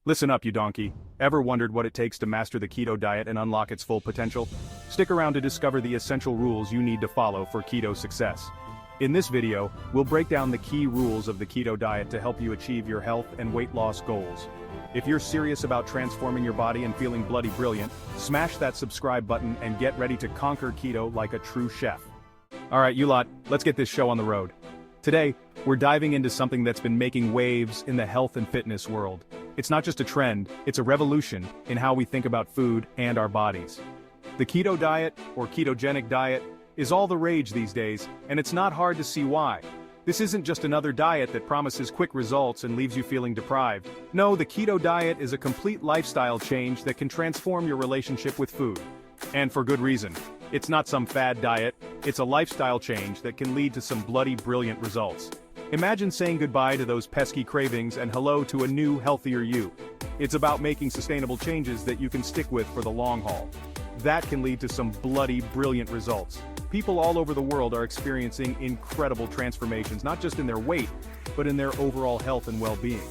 Listen up, you donkey. Ever wondered what it takes to master the keto diet and unlock its full potential? Stick around to discover the essential rules you need to follow for keto success. In this video, we'll break down the key rules of the keto diet to help you achieve your health and weight loss goals. If you're serious about transforming your body and feeling bloody brilliant, smash that subscribe button and get ready to conquer keto like a true chef. Alright, you lot, let's get this show on the road. Today, we're diving into something that's been making waves in the health and fitness world. It's not just a trend, it's a revolution in how we think about food and our bodies. The keto diet, or ketogenic diet, is all the rage these days, and it's not hard to see why. This isn't just another diet that promises quick results and leaves you feeling deprived. No, the keto diet is a complete lifestyle change that can transform your relationship with food. And for good reason. It's not some fad diet, it's a lifestyle change that can lead to some bloody brilliant results. Imagine saying goodbye to those pesky cravings and hello to a new, healthier you. It's about making sustainable changes that you can stick with for the long haul. That can lead to some bloody brilliant results. People all over the world are experiencing incredible transformations, not just in their weight, but in their overall health and well-being.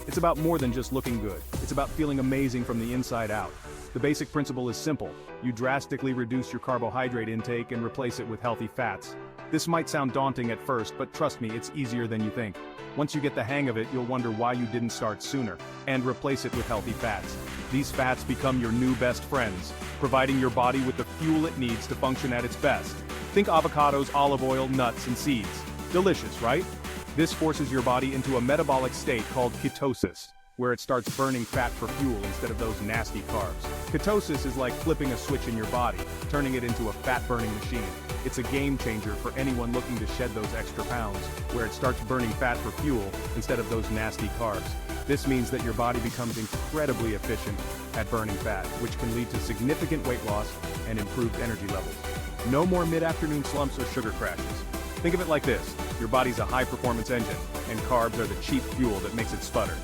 It's about more than just looking good. It's about feeling amazing from the inside out. The basic principle is simple. You drastically reduce your carbohydrate intake and replace it with healthy fats. This might sound daunting at first, but trust me, it's easier than you think. Once you get the hang of it, you'll wonder why you didn't start sooner, and replace it with healthy fats. These fats become your new best friends, providing your body with the fuel it needs to function at its best. Think avocados, olive oil, nuts, and seeds. Delicious, right? This forces your body into a metabolic state called ketosis, where it starts burning fat for fuel instead of those nasty carbs. Ketosis is like flipping a switch in your body, turning it into a fat-burning machine. It's a game changer for anyone looking to shed those extra pounds, where it starts burning fat for fuel instead of those nasty carbs. This means that your body becomes incredibly efficient at burning fat, which can lead to significant weight loss and improved energy levels. No more mid-afternoon slumps or sugar crashes. Think of it like this: your body's a high-performance engine, and carbs are the cheap fuel that makes it sputter.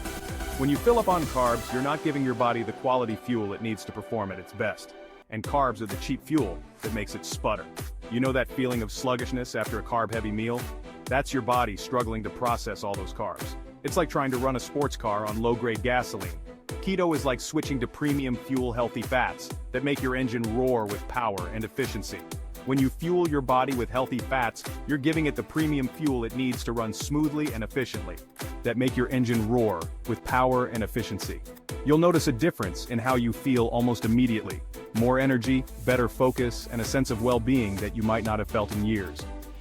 When you fill up on carbs, you're not giving your body the quality fuel it needs to perform at its best. And carbs are the cheap fuel that makes it sputter. You know that feeling of sluggishness after a carb-heavy meal? That's your body struggling to process all those carbs. It's like trying to run a sports car on low-grade gasoline. Keto is like switching to premium fuel-healthy fats that make your engine roar with power and efficiency. When you fuel your body with healthy fats, you're giving it the premium fuel it needs to run smoothly and efficiently, that make your engine roar with power and efficiency. You'll notice a difference in how you feel almost immediately. More energy, better focus, and a sense of well-being that you might not have felt in years.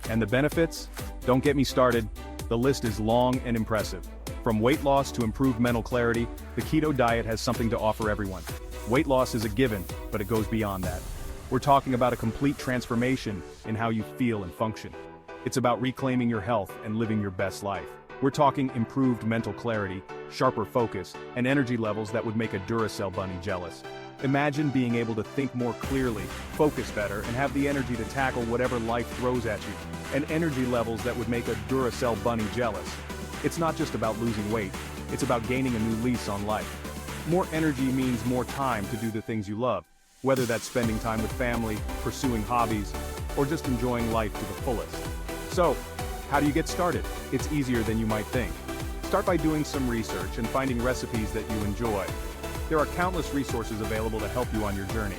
And the benefits? Don't get me started. The list is long and impressive. From weight loss to improved mental clarity, the keto diet has something to offer everyone. Weight loss is a given, but it goes beyond that. We're talking about a complete transformation in how you feel and function. It's about reclaiming your health and living your best life. We're talking improved mental clarity, sharper focus, and energy levels that would make a Duracell bunny jealous. Imagine being able to think more clearly, focus better, and have the energy to tackle whatever life throws at you. And energy levels that would make a Duracell bunny jealous. It's not just about losing weight, it's about gaining a new lease on life. More energy means more time to do the things you love, whether that's spending time with family, pursuing hobbies, or just enjoying life to the fullest. So, how do you get started? It's easier than you might think. Start by doing some research and finding recipes that you enjoy. There are countless resources available to help you on your journey.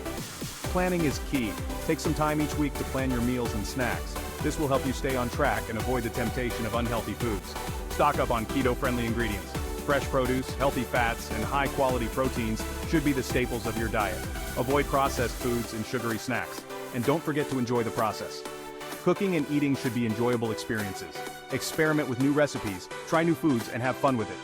Planning is key. Take some time each week to plan your meals and snacks. This will help you stay on track and avoid the temptation of unhealthy foods. Stock up on keto-friendly ingredients. Fresh produce, healthy fats, and high-quality proteins should be the staples of your diet. Avoid processed foods and sugary snacks. And don't forget to enjoy the process. Cooking and eating should be enjoyable experiences. Experiment with new recipes, try new foods, and have fun with it.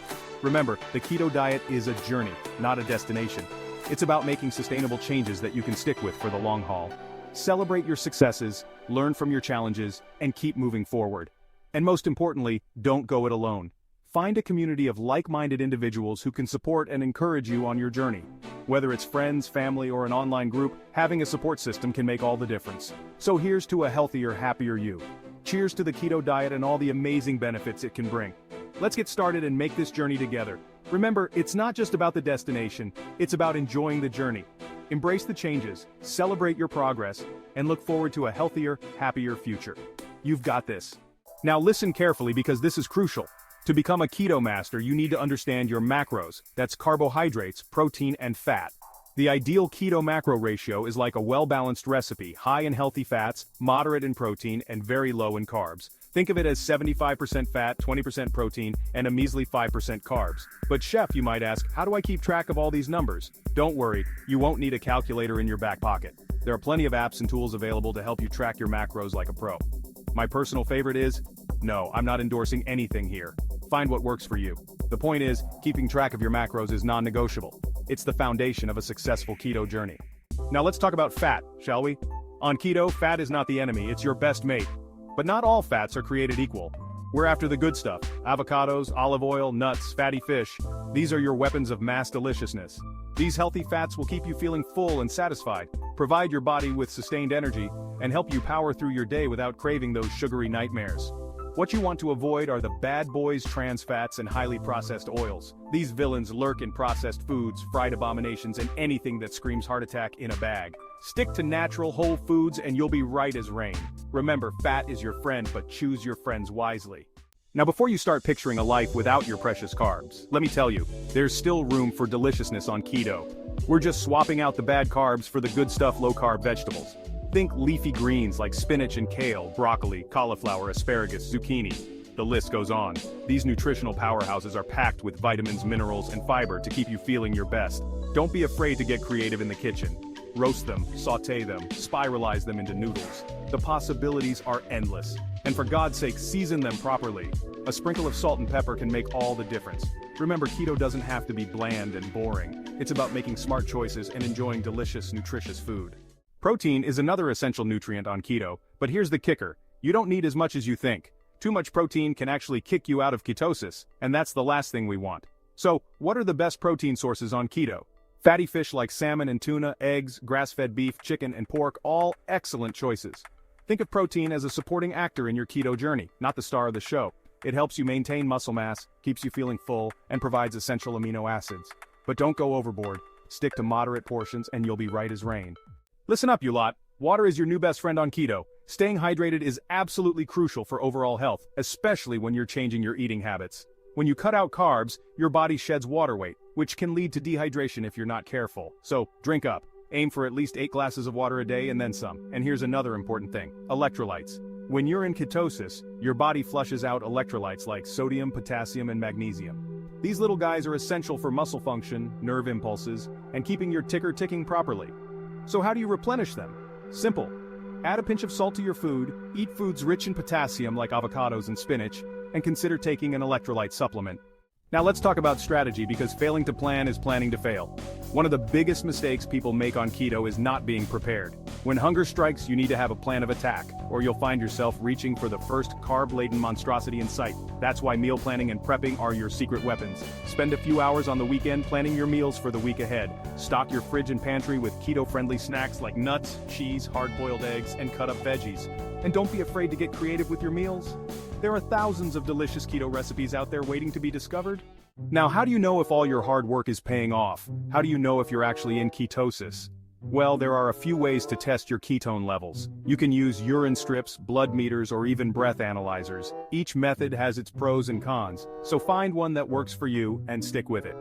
Remember, the keto diet is a journey, not a destination. It's about making sustainable changes that you can stick with for the long haul. Celebrate your successes, learn from your challenges, and keep moving forward. And most importantly, don't go it alone. Find a community of like-minded individuals who can support and encourage you on your journey. Whether it's friends, family, or an online group, having a support system can make all the difference. So here's to a healthier, happier you. Cheers to the keto diet and all the amazing benefits it can bring. Let's get started and make this journey together. Remember, it's not just about the destination, it's about enjoying the journey. Embrace the changes, celebrate your progress, and look forward to a healthier, happier future. You've got this. Now listen carefully because this is crucial. To become a keto master, you need to understand your macros, that's carbohydrates, protein, and fat. The ideal keto macro ratio is like a well-balanced recipe, high in healthy fats, moderate in protein, and very low in carbs. Think of it as 75% fat, 20% protein, and a measly 5% carbs. But chef, you might ask, how do I keep track of all these numbers? Don't worry, you won't need a calculator in your back pocket. There are plenty of apps and tools available to help you track your macros like a pro. My personal favorite is, no, I'm not endorsing anything here. Find what works for you. The point is, keeping track of your macros is non-negotiable. It's the foundation of a successful keto journey. Now let's talk about fat, shall we? On keto, fat is not the enemy, it's your best mate. But not all fats are created equal. We're after the good stuff: avocados, olive oil, nuts, fatty fish. These are your weapons of mass deliciousness. These healthy fats will keep you feeling full and satisfied, provide your body with sustained energy, and help you power through your day without craving those sugary nightmares. What you want to avoid are the bad boys trans fats and highly processed oils. These villains lurk in processed foods, fried abominations, and anything that screams heart attack in a bag. Stick to natural whole foods and you'll be right as rain. Remember, fat is your friend, but choose your friends wisely. Now before you start picturing a life without your precious carbs, let me tell you, there's still room for deliciousness on keto. We're just swapping out the bad carbs for the good stuff: low-carb vegetables. Think leafy greens like spinach and kale, broccoli, cauliflower, asparagus, zucchini. The list goes on. These nutritional powerhouses are packed with vitamins, minerals, and fiber to keep you feeling your best. Don't be afraid to get creative in the kitchen. Roast them, sauté them, spiralize them into noodles. The possibilities are endless. And for God's sake, season them properly. A sprinkle of salt and pepper can make all the difference. Remember, keto doesn't have to be bland and boring. It's about making smart choices and enjoying delicious, nutritious food. Protein is another essential nutrient on keto, but here's the kicker: you don't need as much as you think. Too much protein can actually kick you out of ketosis, and that's the last thing we want. So, what are the best protein sources on keto? Fatty fish like salmon and tuna, eggs, grass-fed beef, chicken, and pork, all excellent choices. Think of protein as a supporting actor in your keto journey, not the star of the show. It helps you maintain muscle mass, keeps you feeling full, and provides essential amino acids. But don't go overboard. Stick to moderate portions and you'll be right as rain. Listen up, you lot. Water is your new best friend on keto. Staying hydrated is absolutely crucial for overall health, especially when you're changing your eating habits. When you cut out carbs, your body sheds water weight, which can lead to dehydration if you're not careful. So, drink up. Aim for at least 8 glasses of water a day and then some. And here's another important thing: electrolytes. When you're in ketosis, your body flushes out electrolytes like sodium, potassium, and magnesium. These little guys are essential for muscle function, nerve impulses, and keeping your ticker ticking properly. So how do you replenish them? Simple. Add a pinch of salt to your food, eat foods rich in potassium like avocados and spinach, and consider taking an electrolyte supplement. Now let's talk about strategy, because failing to plan is planning to fail. One of the biggest mistakes people make on keto is not being prepared. When hunger strikes, you need to have a plan of attack, or you'll find yourself reaching for the first carb-laden monstrosity in sight. That's why meal planning and prepping are your secret weapons. Spend a few hours on the weekend planning your meals for the week ahead. Stock your fridge and pantry with keto-friendly snacks like nuts, cheese, hard-boiled eggs, and cut-up veggies. And don't be afraid to get creative with your meals. There are thousands of delicious keto recipes out there waiting to be discovered. Now, how do you know if all your hard work is paying off? How do you know if you're actually in ketosis? Well, there are a few ways to test your ketone levels. You can use urine strips, blood meters, or even breath analyzers. Each method has its pros and cons, so find one that works for you and stick with it.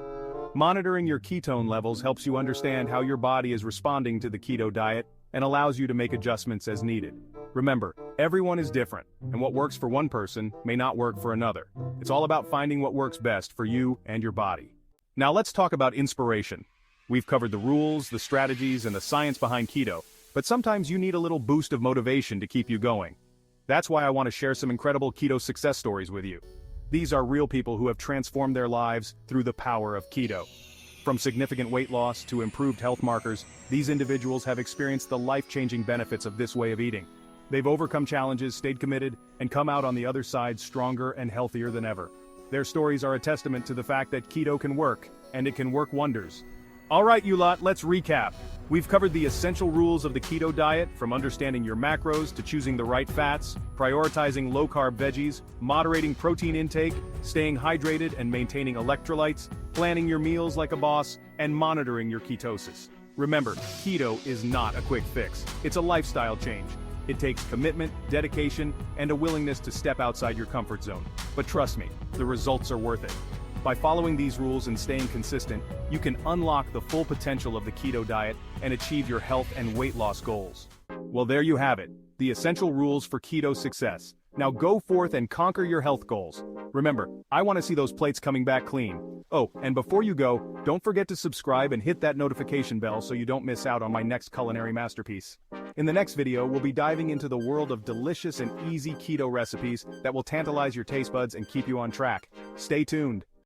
Monitoring your ketone levels helps you understand how your body is responding to the keto diet and allows you to make adjustments as needed. Remember, everyone is different, and what works for one person may not work for another. It's all about finding what works best for you and your body. Now let's talk about inspiration. We've covered the rules, the strategies, and the science behind keto, but sometimes you need a little boost of motivation to keep you going. That's why I want to share some incredible keto success stories with you. These are real people who have transformed their lives through the power of keto. From significant weight loss to improved health markers, these individuals have experienced the life-changing benefits of this way of eating. They've overcome challenges, stayed committed, and come out on the other side stronger and healthier than ever. Their stories are a testament to the fact that keto can work, and it can work wonders. All right, you lot, let's recap. We've covered the essential rules of the keto diet, from understanding your macros to choosing the right fats, prioritizing low-carb veggies, moderating protein intake, staying hydrated and maintaining electrolytes, planning your meals like a boss, and monitoring your ketosis. Remember, keto is not a quick fix. It's a lifestyle change. It takes commitment, dedication, and a willingness to step outside your comfort zone. But trust me, the results are worth it. By following these rules and staying consistent, you can unlock the full potential of the keto diet and achieve your health and weight loss goals. Well, there you have it, the essential rules for keto success. Now go forth and conquer your health goals. Remember, I want to see those plates coming back clean. Oh, and before you go, don't forget to subscribe and hit that notification bell so you don't miss out on my next culinary masterpiece. In the next video, we'll be diving into the world of delicious and easy keto recipes that will tantalize your taste buds and keep you on track. Stay tuned.